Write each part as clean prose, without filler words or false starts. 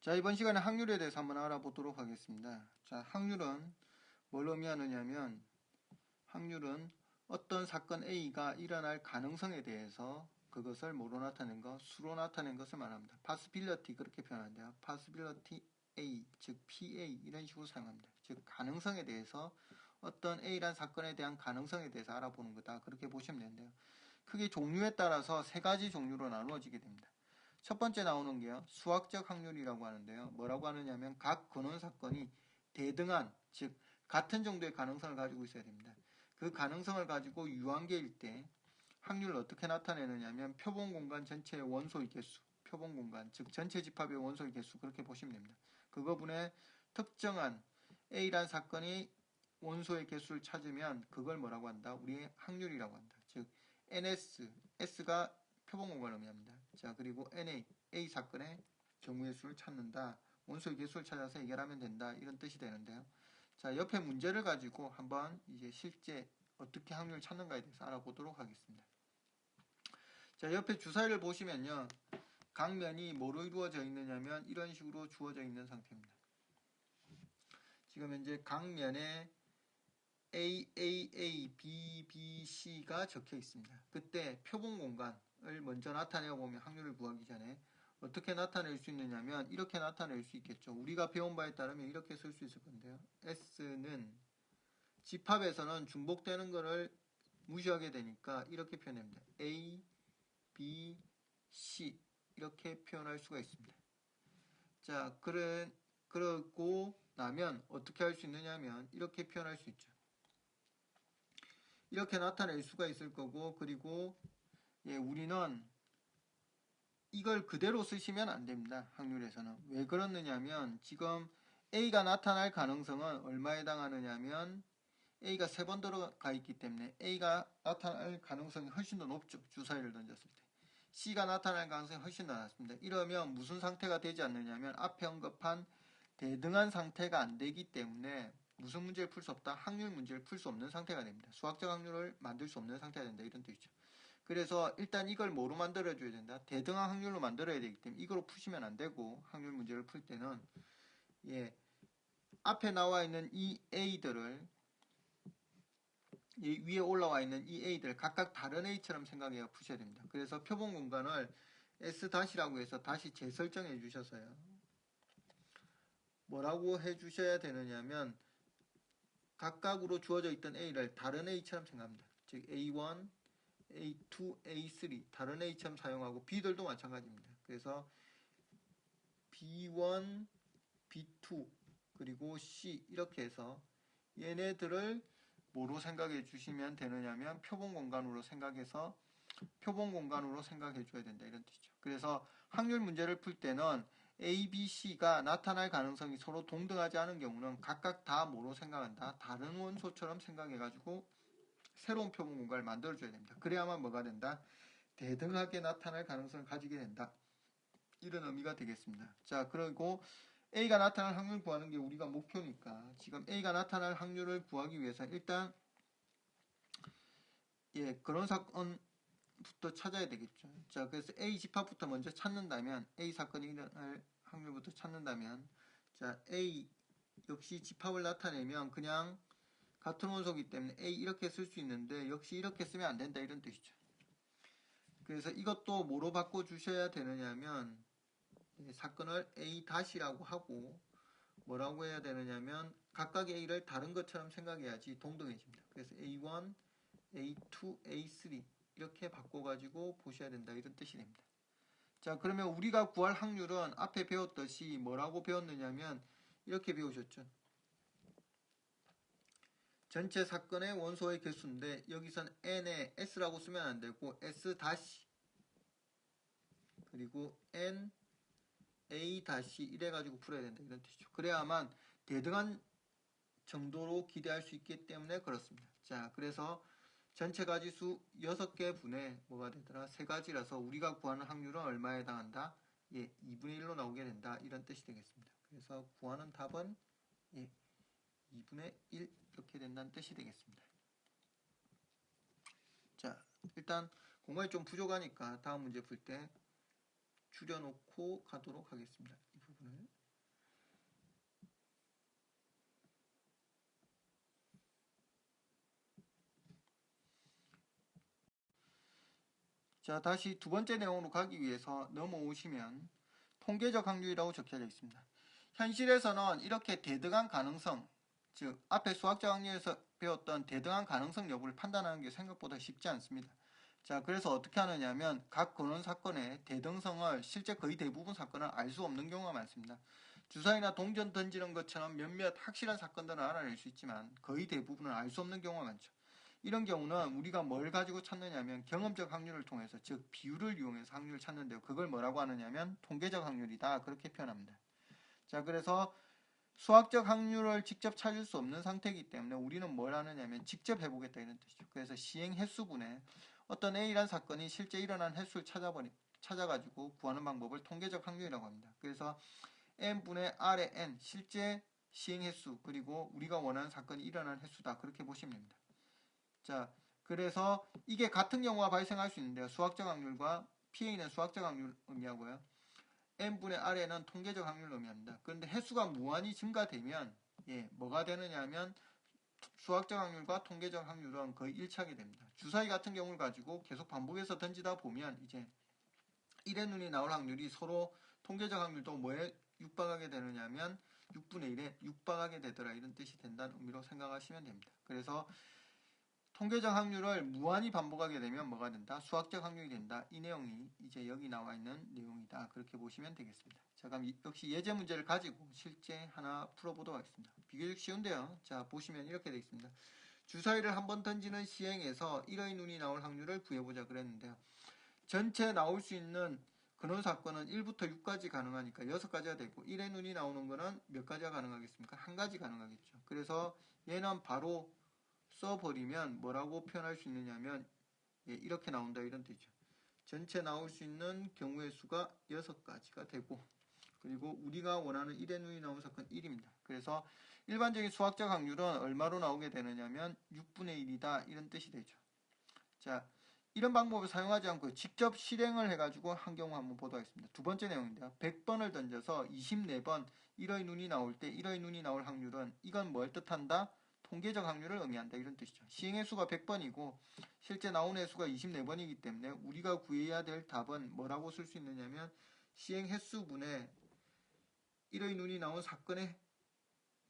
자, 이번 시간에 확률에 대해서 한번 알아보도록 하겠습니다. 자, 확률은 뭘 의미하느냐면 확률은 어떤 사건 A가 일어날 가능성에 대해서 그것을 뭐로 나타낸 것, 수로 나타낸 것을 말합니다. possibility 그렇게 표현한대요. possibility A, 즉 PA 이런 식으로 사용합니다. 즉 가능성에 대해서 어떤 A란 사건에 대한 가능성에 대해서 알아보는 거다. 그렇게 보시면 되는데요. 크게 종류에 따라서 세 가지 종류로 나누어지게 됩니다. 첫 번째 나오는 게요. 수학적 확률이라고 하는데요. 뭐라고 하느냐면 각 근원 사건이 대등한, 즉 같은 정도의 가능성을 가지고 있어야 됩니다. 그 가능성을 가지고 유한계일 때 확률을 어떻게 나타내느냐면 표본 공간 전체의 원소의 개수, 표본 공간, 즉 전체 집합의 원소의 개수 그렇게 보시면 됩니다. 그거분의 특정한 A란 사건이 원소의 개수를 찾으면 그걸 뭐라고 한다? 우리의 확률이라고 한다. 즉 NS, S가 표본 공간을 의미합니다. 자, 그리고 NA, A 사건의 경우의 수를 찾는다. 원소의 개수를 찾아서 해결하면 된다. 이런 뜻이 되는데요. 자, 옆에 문제를 가지고 한번 이제 실제 어떻게 확률을 찾는가에 대해서 알아보도록 하겠습니다. 자, 옆에 주사위를 보시면요. 각 면이 뭐로 이루어져 있느냐면 이런 식으로 주어져 있는 상태입니다. 지금 현재 각 면에 A, A, A, B, B, C가 적혀 있습니다. 그때 표본 공간을 먼저 나타내어 보면 확률을 구하기 전에 어떻게 나타낼 수 있느냐면 이렇게 나타낼 수 있겠죠. 우리가 배운 바에 따르면 이렇게 쓸 수 있을 건데요. S는 집합에서는 중복되는 것을 무시하게 되니까 이렇게 표현합니다. A, B, C 이렇게 표현할 수가 있습니다. 자, 그러고 나면 어떻게 할 수 있느냐면 이렇게 표현할 수 있죠. 이렇게 나타낼 수가 있을 거고, 그리고 우리는 이걸 그대로 쓰시면 안 됩니다. 확률에서는. 왜 그렇느냐면 지금 A가 나타날 가능성은 얼마에 해당하느냐면 A가 3번 들어가 있기 때문에 A가 나타날 가능성이 훨씬 더 높죠. 주사위를 던졌을 때. C가 나타날 가능성이 훨씬 더 낮습니다. 이러면 무슨 상태가 되지 않느냐면 앞에 언급한 대등한 상태가 안 되기 때문에 무슨 문제를 풀 수 없다? 확률 문제를 풀 수 없는 상태가 됩니다. 수학적 확률을 만들 수 없는 상태가 된다. 이런 뜻이죠. 그래서 일단 이걸 뭐로 만들어줘야 된다? 대등한 확률로 만들어야 되기 때문에 이거로 푸시면 안 되고 확률 문제를 풀 때는 앞에 나와 있는 이 A들을 위에 올라와 있는 이 A들 각각 다른 A처럼 생각해서 푸셔야 됩니다. 그래서 표본 공간을 S-라고 해서 다시 재설정해 주셔서요. 뭐라고 해주셔야 되느냐면 각각으로 주어져 있던 A를 다른 A처럼 생각합니다. 즉 A1, A2, A3 다른 A처럼 사용하고 B들도 마찬가지입니다. 그래서 B1, B2 그리고 C 이렇게 해서 얘네들을 뭐로 생각해 주시면 되느냐면 표본 공간으로 생각해서 표본 공간으로 생각해 줘야 된다 이런 뜻이죠. 그래서 확률 문제를 풀 때는 A, B, C가 나타날 가능성이 서로 동등하지 않은 경우는 각각 다 뭐로 생각한다? 다른 원소처럼 생각해가지고 새로운 표본 공간을 만들어줘야 됩니다. 그래야만 뭐가 된다? 대등하게 나타날 가능성을 가지게 된다. 이런 의미가 되겠습니다. 자, 그리고 A가 나타날 확률 구하는 게 우리가 목표니까 지금 A가 나타날 확률을 구하기 위해서 일단 그런 사건부터 찾아야 되겠죠. 자, 그래서 A 집합부터 먼저 찾는다면 A 사건이 일어날 확률부터 찾는다면 자, A 역시 집합을 나타내면 그냥 같은 원소이기 때문에 A 이렇게 쓸 수 있는데 역시 이렇게 쓰면 안 된다 이런 뜻이죠. 그래서 이것도 뭐로 바꿔주셔야 되느냐면 사건을 A-라고 하고 뭐라고 해야 되느냐면 각각의 A를 다른 것처럼 생각해야지 동등해집니다. 그래서 A1, A2, A3 이렇게 바꿔가지고 보셔야 된다 이런 뜻이 됩니다. 자, 그러면 우리가 구할 확률은 앞에 배웠듯이 뭐라고 배웠느냐면 이렇게 배우셨죠. 전체 사건의 원소의 개수인데 여기선 n에 s라고 쓰면 안 되고 s 다시 그리고 n a 다시 이래가지고 풀어야 된다 이런 뜻이죠. 그래야만 대등한 정도로 기대할 수 있기 때문에 그렇습니다. 자, 그래서 전체 가지수 6개 분의 뭐가 되더라? 3가지라서 우리가 구하는 확률은 얼마에 해당한다? 2분의 1로 나오게 된다. 이런 뜻이 되겠습니다. 그래서 구하는 답은 2분의 1 이렇게 된다는 뜻이 되겠습니다. 자, 일단 공간이 좀 부족하니까 다음 문제 풀 때 줄여놓고 가도록 하겠습니다. 이 부분. 부분을. 자, 다시 두 번째 내용으로 가기 위해서 넘어오시면 통계적 확률이라고 적혀져 있습니다. 현실에서는 이렇게 대등한 가능성, 즉 앞에 수학적 확률에서 배웠던 대등한 가능성 여부를 판단하는 게 생각보다 쉽지 않습니다. 자, 그래서 어떻게 하느냐면 각 근원 사건의 대등성을 실제 거의 대부분 사건은 알 수 없는 경우가 많습니다. 주사위나 동전 던지는 것처럼 몇몇 확실한 사건들은 알아낼 수 있지만 거의 대부분은 알 수 없는 경우가 많죠. 이런 경우는 우리가 뭘 가지고 찾느냐면 경험적 확률을 통해서, 즉 비율을 이용해서 확률을 찾는데요. 그걸 뭐라고 하느냐면 통계적 확률이다, 그렇게 표현합니다. 자, 그래서 수학적 확률을 직접 찾을 수 없는 상태이기 때문에 우리는 뭘 하느냐면 직접 해보겠다, 이런 뜻이죠. 그래서 시행 횟수분에 어떤 A란 사건이 실제 일어난 횟수를 찾아가지고 구하는 방법을 통계적 확률이라고 합니다. 그래서 n분의 r의 n, 실제 시행 횟수, 그리고 우리가 원하는 사건이 일어난 횟수다, 그렇게 보시면 됩니다. 자, 그래서 이게 같은 경우가 발생할 수 있는데요. 수학적 확률과 PA는 수학적 확률 의미하고요. n분의 r에는 통계적 확률을 의미합니다. 그런데 횟수가 무한히 증가되면 뭐가 되느냐 하면 수학적 확률과 통계적 확률은 거의 일치하게 됩니다. 주사위 같은 경우를 가지고 계속 반복해서 던지다 보면 이제 1의 눈이 나올 확률이 서로 통계적 확률도 뭐에 육박하게 되느냐 하면 6분의 1에 육박하게 되더라, 이런 뜻이 된다는 의미로 생각하시면 됩니다. 그래서 통계적 확률을 무한히 반복하게 되면 뭐가 된다? 수학적 확률이 된다. 이 내용이 이제 여기 나와 있는 내용이다, 그렇게 보시면 되겠습니다. 자, 그럼 역시 예제 문제를 가지고 실제 하나 풀어보도록 하겠습니다. 비교적 쉬운데요. 자, 보시면 이렇게 되어 있습니다. 주사위를 한번 던지는 시행에서 1의 눈이 나올 확률을 구해보자 그랬는데요. 전체 나올 수 있는 근원 사건은 1부터 6까지 가능하니까 6가지가 되고 1의 눈이 나오는 거는 몇 가지가 가능하겠습니까? 한 가지 가능하겠죠. 그래서 얘는 바로 써버리면 뭐라고 표현할 수 있느냐면 이렇게 나온다, 이런 뜻이죠. 전체 나올 수 있는 경우의 수가 6가지가 되고, 그리고 우리가 원하는 1의 눈이 나온 사건 1입니다. 그래서 일반적인 수학적 확률은 얼마로 나오게 되느냐면 6분의 1이다, 이런 뜻이 되죠. 자, 이런 방법을 사용하지 않고 직접 실행을 해가지고 한 경우 한번 보도록 하겠습니다. 두 번째 내용인데요. 100번을 던져서 24번 1의 눈이 나올 때 1의 눈이 나올 확률은, 이건 뭘 뜻한다? 통계적 확률을 의미한다, 이런 뜻이죠. 시행 횟수가 100번이고 실제 나온 횟수가 24번이기 때문에 우리가 구해야 될 답은 뭐라고 쓸 수 있느냐면 시행 횟수분의 1의 눈이 나온 사건의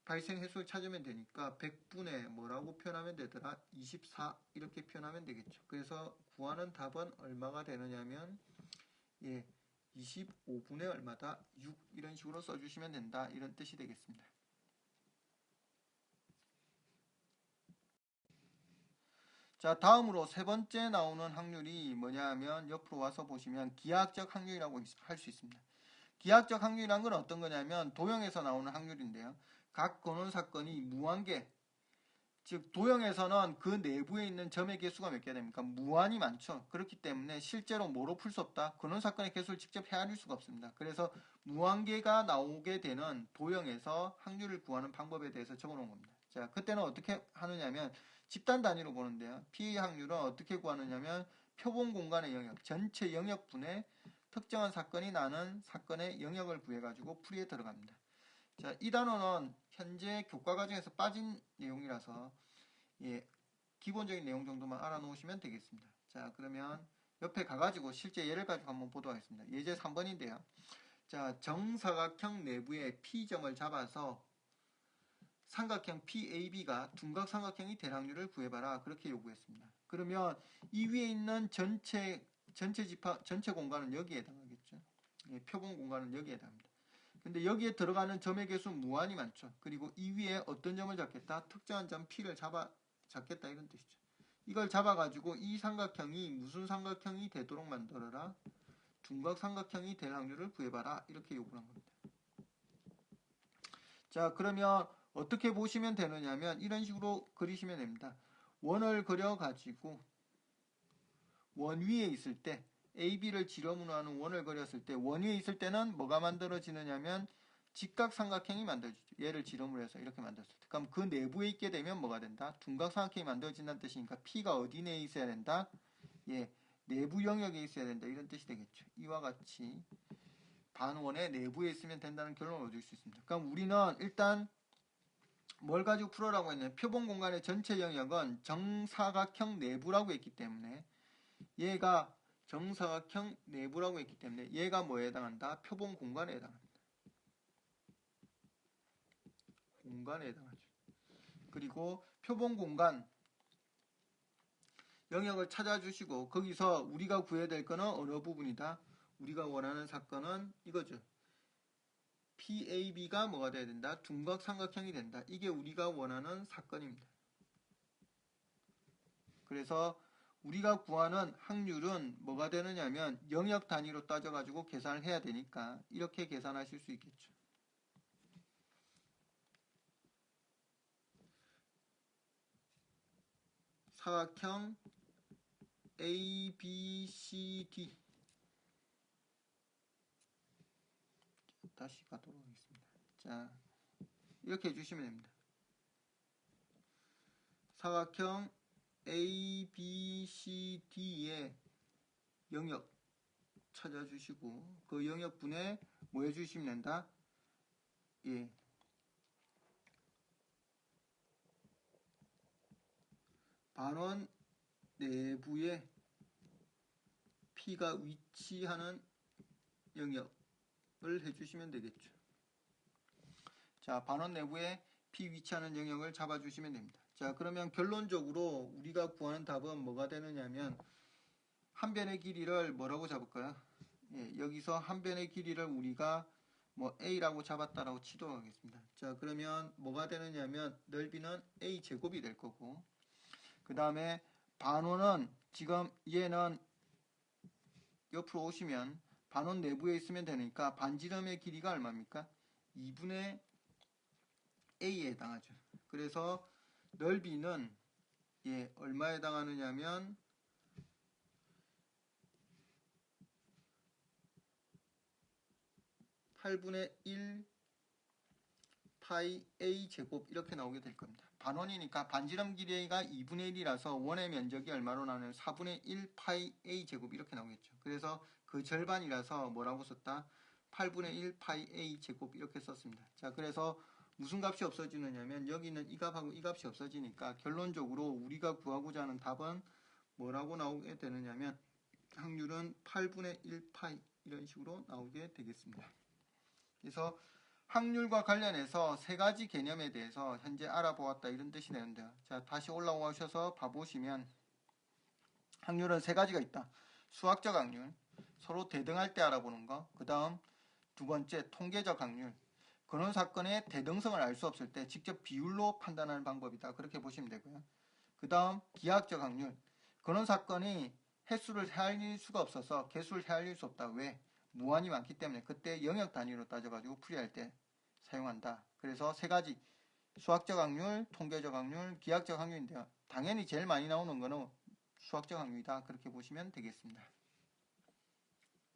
발생 횟수를 찾으면 되니까 100분의 뭐라고 표현하면 되더라? 24, 이렇게 표현하면 되겠죠. 그래서 구하는 답은 얼마가 되느냐면 25분의 얼마다? 6, 이런 식으로 써주시면 된다, 이런 뜻이 되겠습니다. 자, 다음으로 세 번째 나오는 확률이 뭐냐 하면 옆으로 와서 보시면 기하학적 확률이라고 할 수 있습니다. 기하학적 확률이란 건 어떤 거냐면 도형에서 나오는 확률인데요. 각 근원 사건이 무한계, 즉 도형에서는 그 내부에 있는 점의 개수가 몇 개 됩니까? 무한히 많죠. 그렇기 때문에 실제로 뭐로 풀 수 없다? 근원 사건의 개수를 직접 헤아릴 수가 없습니다. 그래서 무한계가 나오게 되는 도형에서 확률을 구하는 방법에 대해서 적어놓은 겁니다. 자, 그때는 어떻게 하느냐면 집단 단위로 보는데요. PA 확률은 어떻게 구하느냐면 표본 공간의 영역, 전체 영역분의 특정한 사건이 나는 사건의 영역을 구해가지고 풀이에 들어갑니다. 자, 이 단어는 현재 교과 과정에서 빠진 내용이라서 기본적인 내용 정도만 알아놓으시면 되겠습니다. 자, 그러면 옆에 가가지고 실제 예를 가지고 한번 보도록 하겠습니다. 예제 3번인데요. 자, 정사각형 내부에 P점을 잡아서 삼각형 PAB가 둔각 삼각형이 될 확률을 구해봐라, 그렇게 요구했습니다. 그러면 이 위에 있는 전체 공간은 여기에 해당하겠죠. 표본 공간은 여기에 해당합니다. 근데 여기에 들어가는 점의 개수는 무한히 많죠. 그리고 이 위에 어떤 점을 잡겠다? 특정한 점 P를 잡겠다, 이런 뜻이죠. 이걸 잡아가지고 이 삼각형이 무슨 삼각형이 되도록 만들어라? 둔각 삼각형이 될 확률을 구해봐라, 이렇게 요구한 겁니다. 자, 그러면 어떻게 보시면 되느냐면 이런 식으로 그리시면 됩니다. 원을 그려가지고 원 위에 있을 때 AB를 지름으로 하는 원을 그렸을 때 원 위에 있을 때는 뭐가 만들어지느냐면 직각삼각형이 만들어지죠. 얘를 지름으로 해서 이렇게 만들었을 때. 그럼 그 내부에 있게 되면 뭐가 된다? 둔각삼각형이 만들어진다는 뜻이니까 P가 어디 내에 있어야 된다? 내부 영역에 있어야 된다, 이런 뜻이 되겠죠. 이와 같이 반원의 내부에 있으면 된다는 결론을 얻을 수 있습니다. 그럼 우리는 일단 뭘 가지고 풀어라고 했냐? 표본 공간의 전체 영역은 정사각형 내부라고 했기 때문에 얘가 정사각형 내부라고 했기 때문에 얘가 뭐에 해당한다? 표본 공간에 해당합니다. 공간에 해당하죠. 그리고 표본 공간 영역을 찾아주시고 거기서 우리가 구해야 될 거는 어느 부분이다? 우리가 원하는 사건은 이거죠. PAB가 뭐가 돼야 된다? 둔각 삼각형이 된다. 이게 우리가 원하는 사건입니다. 그래서 우리가 구하는 확률은 뭐가 되느냐면 영역 단위로 따져가지고 계산을 해야 되니까 이렇게 계산하실 수 있겠죠. 사각형 ABCD 다시 가도록 하겠습니다. 자, 이렇게 해주시면 됩니다. 사각형 ABCD의 영역 찾아주시고 그 영역분에 뭐 해주시면 된다? 예. 반원 내부에 P가 위치하는 영역을 해주시면 되겠죠. 자, 반원 내부에 P 위치하는 영역을 잡아주시면 됩니다. 자, 그러면 결론적으로 우리가 구하는 답은 뭐가 되느냐면 한 변의 길이를 뭐라고 잡을까요? 예, 여기서 한 변의 길이를 우리가 뭐 A라고 잡았다라고 치도록 하겠습니다. 자, 그러면 뭐가 되느냐면 넓이는 A 제곱이 될 거고 그 다음에 반원은 지금 얘는 옆으로 오시면 반원 내부에 있으면 되니까 반지름의 길이가 얼마입니까? 2분의 A에 해당하죠. 그래서 넓이는 예, 얼마에 해당하느냐면 8분의 1 파이 A 제곱 이렇게 나오게 될 겁니다. 반원이니까 반지름 길이가 2분의 1이라서 원의 면적이 얼마로 나오냐면 4분의 1 파이 A 제곱 이렇게 나오겠죠. 그래서 그 절반이라서 뭐라고 썼다? 8분의 1 파이 A 제곱 이렇게 썼습니다. 자, 그래서 무슨 값이 없어지느냐면 여기는 이 값하고 이 값이 없어지니까 결론적으로 우리가 구하고자 하는 답은 뭐라고 나오게 되느냐면 확률은 8분의 1 파이 이런 식으로 나오게 되겠습니다. 그래서 확률과 관련해서 세 가지 개념에 대해서 현재 알아보았다 이런 뜻이 되는데요. 자, 다시 올라오셔서 봐보시면 확률은 세 가지가 있다. 수학적 확률, 서로 대등할 때 알아보는 거. 그 다음 두 번째 통계적 확률. 근원 사건의 대등성을 알 수 없을 때 직접 비율로 판단하는 방법이다. 그렇게 보시면 되고요. 그 다음 기하학적 확률. 근원 사건이 횟수를 헤아릴 수가 없어서 개수를 헤아릴 수 없다. 왜? 무한이 많기 때문에 그때 영역 단위로 따져가지고 풀이할 때 사용한다. 그래서 세 가지 수학적 확률, 통계적 확률, 기하학적 확률인데요. 당연히 제일 많이 나오는 거는 수학적 확률이다. 그렇게 보시면 되겠습니다.